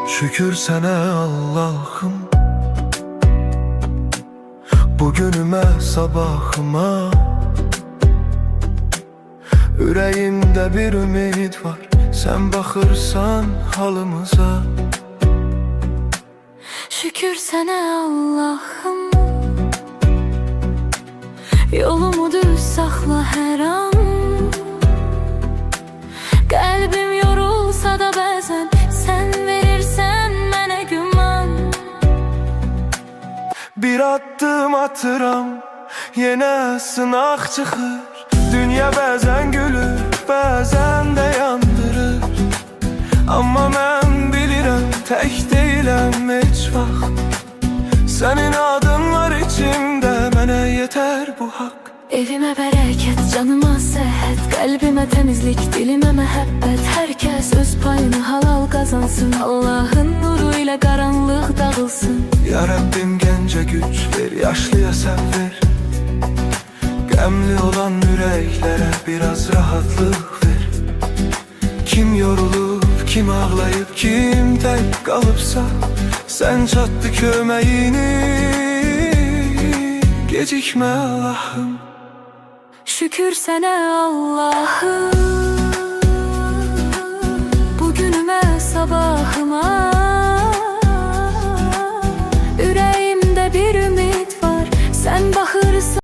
Şükür sana Allah'ım, bugünüme sabahıma. Ürəyimdə bir ümid var, sen baxırsan halımıza. Şükür sana Allah'ım, yolumu düz saxla hər an. Qəlbim yorulsa da bəzən sən verirsən mənə güman. Bir addım atıram, yenə sınaq çıxır. Dünya bəzən gülür, bəzən də yandırır. Amma mən bilirəm, tək deyiləm heç vaxt. Sənin adın var içimdə, mənə yetər bu haqq. Evimə bərəkət, canıma səhət, qəlbimə təmizlik, dilimə məhəbbət. Hər kəs öz payını halal qazansın, Allahın nuru ilə qaranlıq dağılsın. Ya Rəbbim gəncə güc ver, yaşlıya səbr ver. Qəmli olan ürəklərə biraz rahatlıq ver. Kim yorulub, kim ağlayıb, kim tək qalıbsa, sən çatdı köməyini, gecikmə Allah'ım. Şükür sənə Allah'ım,